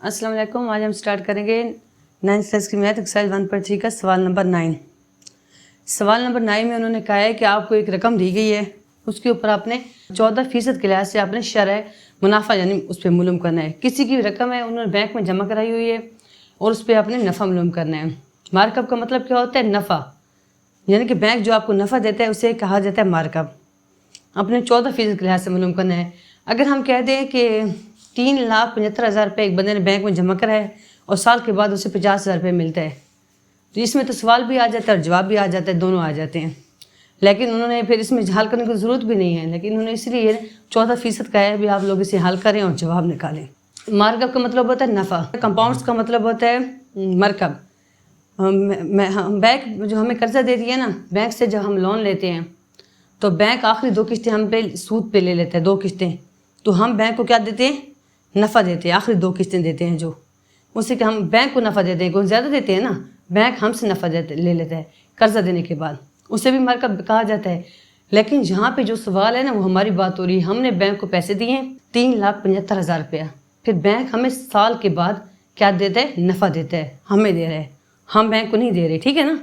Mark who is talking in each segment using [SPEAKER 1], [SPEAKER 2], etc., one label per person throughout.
[SPEAKER 1] अस्सलाम वालेकुम। आज हम स्टार्ट करेंगे 9th क्लास की मैथ एक्सरसाइज 1.3 का सवाल नंबर 9। सवाल नंबर 9 में उन्होंने कहा है कि आपको एक रकम दी गई है, उसके ऊपर आपने 14% के लिहाज से आपने शरह मुनाफा यानी उस पर मालूम करना है। किसी की रकम है उन्होंने बैंक में जमा कराई हुई है और उस पर आपने नफ़ा मालूम करना है। मार्कअप का मतलब क्या होता है? नफ़ा, यानी कि बैंक जो आपको नफ़ा देता है उसे कहा जाता है मार्कअप। अपने 14% के लिहाज से मालूम करना है। अगर हम कह दें कि 3,75,000 रुपये एक बंदे ने बैंक में जमा करा है और साल के बाद उसे 50,000 रुपये मिलता है, तो इसमें तो सवाल भी आ जाता है और जवाब भी आ जाता है, दोनों आ जाते हैं। लेकिन उन्होंने फिर इसमें हल करने की ज़रूरत भी नहीं है, लेकिन उन्होंने इसलिए 14% का है भी आप लोग इसे हल करें और जवाब निकालें। मार्कअप का मतलब होता है नफ़ा, कंपाउंड्स का मतलब होता है मरकब। बैंक जो हमें कर्जा देती है ना, बैंक से जब हम लोन लेते हैं तो बैंक आखिरी 2 किस्तें हम पे सूद पे ले लेता है, 2 किस्तें। तो हम बैंक को क्या देते हैं? नफ़ा देते हैं। आखिरी 2 किस्तें देते हैं जो, उससे कि हम बैंक को नफ़ा देते हैं, कोई ज़्यादा देते हैं ना, बैंक हमसे नफ़ा ले लेता है कर्जा देने के बाद, उसे भी मार्कअप कहा जाता है। लेकिन यहाँ पे जो सवाल है ना, वो हमारी बात हो रही है। हमने बैंक को पैसे दिए 3,75,000 रुपया, फिर बैंक हमें साल के बाद क्या देता है? नफ़ा देता है, हमें दे रहा है, हम बैंक को नहीं दे रहे। ठीक है ना?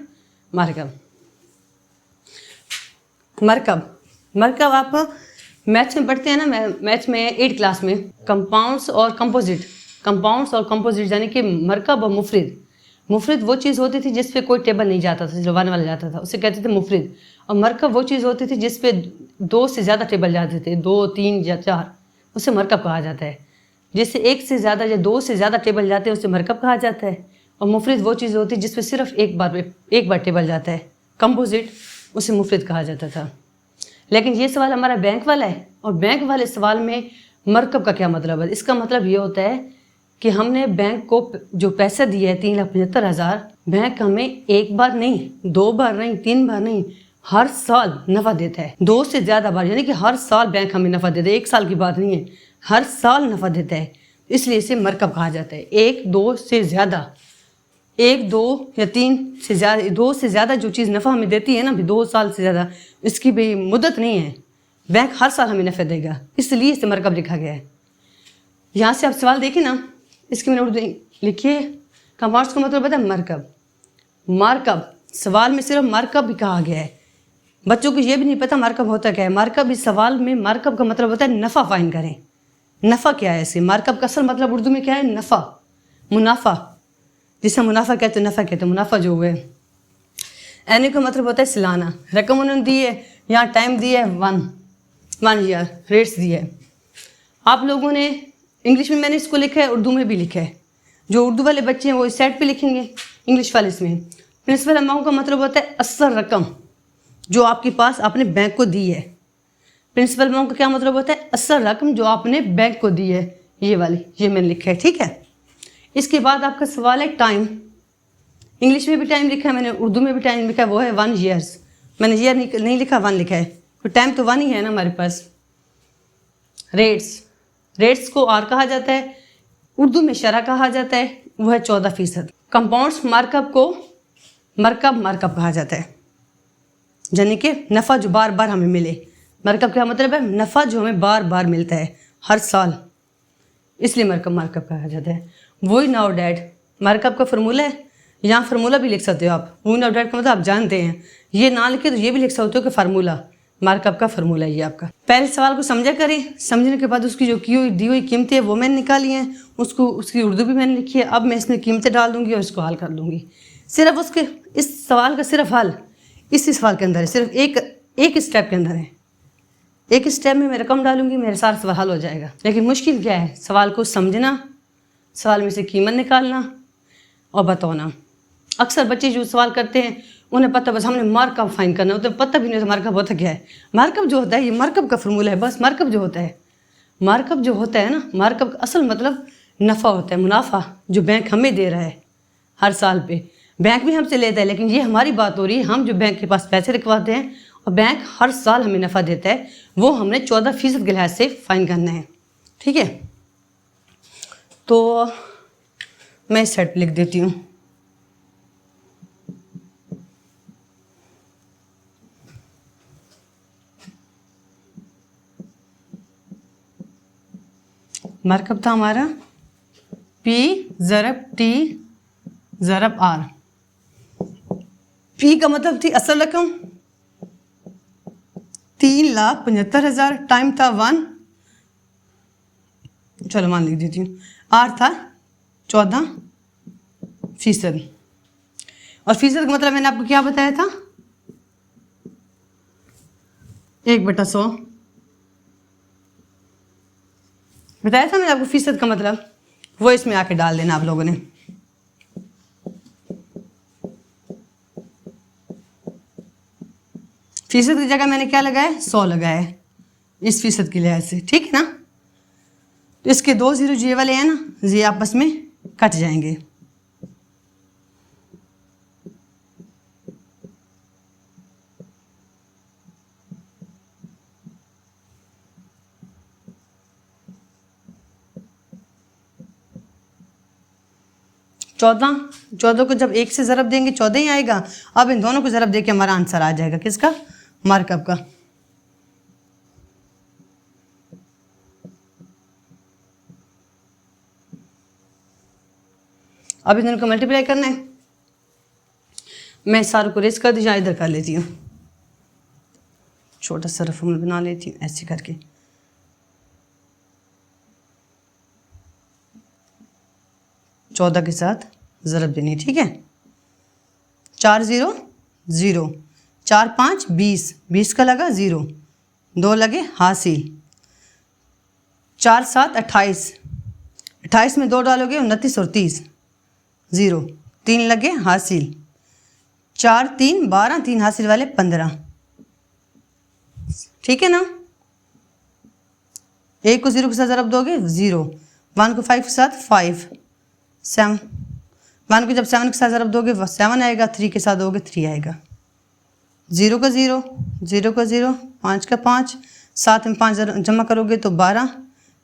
[SPEAKER 1] मार्कअप मरकब आप मैथ्स में पढ़ते हैं ना, मैथ्स में 8 क्लास में कंपाउंड्स और कंपोजिट यानी कि मरकब और मुफरिद वो चीज़ होती थी जिस पे कोई टेबल नहीं जाता था, जबान वाला जाता था, उसे कहते थे मुफरिद। और मरकब वो चीज़ होती थी जिस पे 2 से ज़्यादा टेबल जाते थे, 2, 3 या 4, उसे मरकब कहा जाता है। जिससे 1 से ज़्यादा या 2 से ज़्यादा टेबल जाते हैं उसे मरकब कहा जाता है। और मुफरिद वो चीज़ होती है जिस पे सिर्फ एक बार टेबल जाता है, कंपोजिट, उसे मुफरिद कहा जाता था। लेकिन ये सवाल हमारा बैंक वाला है, और बैंक वाले सवाल में मरकब का क्या मतलब है? इसका मतलब ये होता है कि हमने बैंक को जो पैसा दिया है 3,75,000, बैंक हमें एक बार नहीं, 2 बार नहीं, 3 बार नहीं, हर साल नफ़ा देता है, 2 से ज़्यादा बार, यानी कि हर साल बैंक हमें नफ़ा देता है। 1 साल की बात नहीं है, हर साल नफ़ा देता है, इसलिए इसे मरकब कहा जाता है। 1, 2 से ज़्यादा, 1, 2 या 3 से ज़्यादा, 2 से ज़्यादा जो चीज़ नफ़ा हमें देती है ना, 2 साल से ज़्यादा, इसकी भी मुद्दत नहीं है, बैंक हर साल हमें नफ़ा देगा, इसलिए इसे मरकब लिखा गया है। यहाँ से आप सवाल देखिए ना, इसके मैंने उर्दू लिखिए। कंपाउंड्स का मतलब होता है मार्कअप। सवाल में सिर्फ मार्कअप भी कहा गया है, बच्चों को ये भी नहीं पता मार्कअप होता क्या है। मार्कअप इस सवाल में मार्कअप का मतलब होता है नफ़ा फाइन करें। नफ़ा क्या है? इसे मार्कअप का असल मतलब उर्दू में क्या है? नफ़ा, मुनाफा, जिसे मुनाफा कहते हैं, नफ़ा कहते हैं, मुनाफा जो हुए। एनुअल का मतलब होता है सालाना। रकम उन्होंने दी है, यहाँ टाइम दिया है 1 ईयर, रेट्स दिए है। आप लोगों ने इंग्लिश में, मैंने इसको लिखा है, उर्दू में भी लिखा है। जो उर्दू वाले बच्चे हैं वो इस साइड पे लिखेंगे, इंग्लिश वाले इसमें। प्रिंसिपल अमाउंट का मतलब होता है असल रकम जो आपके पास आपने बैंक को दी है। प्रिंसिपल अमाउंट का क्या मतलब होता है? असल रकम जो आपने बैंक को दी है, ये वाली, ये मैंने लिखा है। ठीक है। इसके बाद आपका सवाल है टाइम। इंग्लिश में भी टाइम लिखा है मैंने, उर्दू में भी टाइम लिखा है, वो है 1 ईयर्स। मैंने ईयर नहीं लिखा, 1 लिखा है, तो टाइम तो 1 ही है ना हमारे पास। रेट्स को आर कहा जाता है, उर्दू में शरह कहा जाता है, वो है 14%। कंपाउंड्स मार्कअप को मार्कअप कहा जाता है, यानी कि नफ़ा जो बार बार हमें मिले। मार्कअप क्या मतलब है? नफ़ा जो हमें बार बार मिलता है हर साल, इसलिए मार्कअप कहा जाता है। वही नाउ डैट मार्कअप का फार्मूला है, यहाँ फार्मूला भी लिख सकते हो आप। वही नाउ डैट का मतलब आप जानते हैं, ये ना लिखे तो ये भी लिख सकते हो कि फार्मूला, मार्कअप का फार्मूला ये आपका। पहले सवाल को समझा करें, समझने के बाद उसकी जो दी हुई कीमतें वो मैंने निकाली हैं, उसकी उर्दू भी मैंने लिखी है। अब मैं इसमें कीमतें डाल दूंगी और इसको हल कर दूंगी। सिर्फ उसके इस सवाल का सिर्फ हल इसी सवाल के अंदर है, सिर्फ एक स्टेप के अंदर है। एक स्टेप में मैं रकम डालूंगी, मेरा सारा सवाल हल हो जाएगा। लेकिन मुश्किल क्या है? सवाल को समझना, सवाल में से कीमत निकालना और बताना। अक्सर बच्चे जो सवाल करते हैं उन्हें पता बस हमने मार्कअप फाइन करना, उन्हें पता भी नहीं होता मार्कअप होता क्या है। मार्कअप जो होता है ये मार्कअप का फार्मूला है, बस। मार्कअप जो होता है ना, मार्कअप का असल मतलब नफ़ा होता है, मुनाफा जो बैंक हमें दे रहा है हर साल पे। बैंक भी हमसे लेता है, लेकिन ये हमारी बात हो रही है, हम जो बैंक के पास पैसे रखवाते हैं और बैंक हर साल हमें नफ़ा देता है, वो हमने 14% के लिहाज से फाइन करना है। ठीक है, तो मैं इस साइड पर लिख देती हूँ। मार्कअप था हमारा P ज़रब T ज़रब R। P का मतलब थी असल रकम 3,75,000, टाइम था 1, चलो मान लिख देती हूँ, R था 14%। और फीसद का मतलब मैंने आपको क्या बताया था, 1/100 बताया था मैंने आपको फीसद का मतलब, वो इसमें आके डाल देना आप लोगों ने। फीसद की जगह मैंने क्या लगाया, 100 लगाया है इस फीसद की लिहाज से, ठीक है ना। तो इसके 2 जीरो ये वाले हैं ना, ये आपस में कट जाएंगे। चौदह को जब 1 से ज़रब देंगे 14 ही आएगा। अब इन दोनों को ज़रब देके हमारा आंसर आ जाएगा, किसका, मार्कअप का। अब इन दोनों को मल्टीप्लाई करना है। मैं सारों को रेस कर दीजिए, इधर कर लेती हूँ, छोटा सा रफूल बना लेती हूँ ऐसे करके। चौदह के साथ ज़रब देनी, ठीक है। 4 0 0, 4 5 20, 20 का लगा 0, 2 लगे हासिल, 4 7 28, 28 में 2 डालोगे 29 और 30, 0, 3 लगे हासिल, 4 3 12, 3 हासिल वाले 15, ठीक है ना। 1 को 0 के साथ ज़रब दोगे 0, 1 को 5 के साथ 5, 7, 1 को जब 7 के साथ ज़रब दोगे 7 आएगा, 3 के साथ दोगे 3 आएगा, 0 का 0, 0 का 0, 5 का 5, 7 में 5 जमा करोगे तो 12,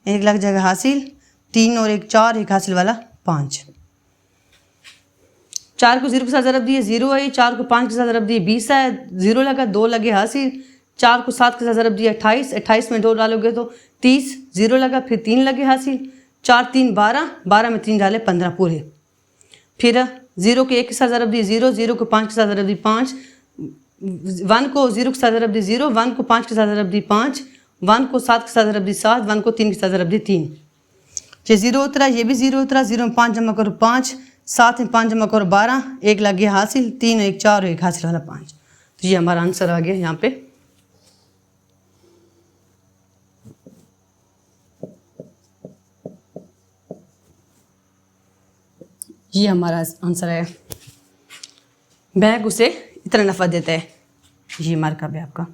[SPEAKER 1] 1 लग जाएगा हासिल, 3 और 1 4, 1 हासिल वाला 5। 4 को 0 के साथ ज़रब दिए 0 आई, 4 को 5 के साथ ज़रब दिए 20 आया, 0 लगा, 2 लगे हासिल, 4 को 7 के साथ ज़रब दिया 28, 28 में 2 डालोगे तो 30, 0 लगा, फिर 3 लगे हासिल, 4 3 12, 12 में 3 डाले 15 पूरे। फिर 0 को 1 के साथ ज़रब दिए 0, 0 को 5 के साथ ज़रब दी 5, 1 को 0 के साथ ज़रब दी 0, 1 को 5 के साथ ज़रब दी 5, 1 को 7 के साथ ज़रब दी 7, 1 को 3 के साथ ज़रब दी 3। ये 0 उतरा, ये भी 0 उतरा, 0 में 5 जमा करो 5, 7 में 5 जमा करो 12, 1 लग गया हासिल, 3 1 4 और 1 हासिल वाला 5। तो ये हमारा आंसर आ गया यहाँ पे। ये हमारा आंसर है। बैंक उसे इतना नफ़ा देता है, ये मार्कअप है आपका।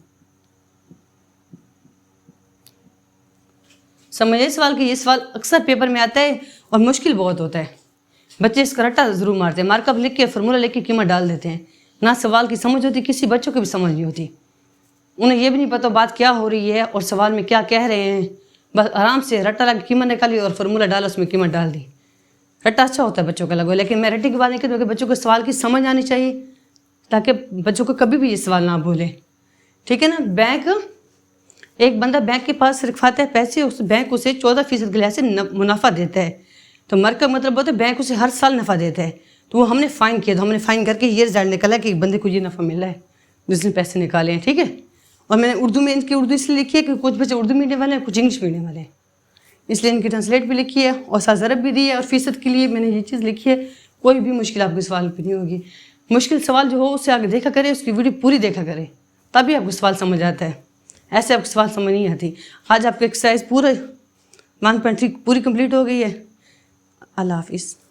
[SPEAKER 1] समझिए सवाल कि ये सवाल अक्सर पेपर में आता है और मुश्किल बहुत होता है। बच्चे इसका रट्टा ज़रूर मारते हैं, मार्कअप लिख के फार्मूला लिख के कीमत डाल देते हैं, ना सवाल की समझ होती, किसी बच्चों को भी समझ नहीं होती। उन्हें ये भी नहीं पता बात क्या हो रही है और सवाल में क्या कह रहे हैं, बस आराम से रट्टा लगा कीमत निकाली और फार्मूला डाला, उसमें कीमत डाल दी। रट्टा अच्छा होता है बच्चों का लगो, लेकिन मैं रट्टे की बात नहीं करती, बच्चों को सवाल की समझ आनी चाहिए ताकि बच्चों को कभी भी ये सवाल ना भूलें, ठीक है ना। बैंक, एक बंदा बैंक के पास रखवाता है पैसे, उस बैंक उसे 14% के लिहाज से मुनाफा देता है। तो मार्कअप मतलब होता है बैंक उसे हर साल नफ़ा देता है। तो वो हमने फ़ाइन किया, तो हमने फ़ाइन करके ये रिजल्ट निकाला कि एक बंदे को ये नफ़ा मिला है जिसने पैसे निकाले हैं, ठीक है। और मैंने उर्दू में इनकी उर्दू इसलिए लिखी है कि कुछ बच्चे उर्दू मीडियम वाले हैं, कुछ इंग्लिश मीडियम वाले हैं, इसलिए इनकी ट्रांसलेट भी लिखी है और साथ ज़रब भी दी है। और फीसद के लिए मैंने ये चीज़ लिखी है, कोई भी मुश्किल आपके सवाल पर नहीं होगी। मुश्किल सवाल जो हो उससे आगे देखा करें, उसकी वीडियो पूरी देखा करें, तभी आपको सवाल समझ आता है, ऐसे आपको सवाल समझ नहीं आती। आज आपकी एक्सरसाइज पूरा 1.3 पूरी कंप्लीट हो गई है। अल्लाह हाफिज़।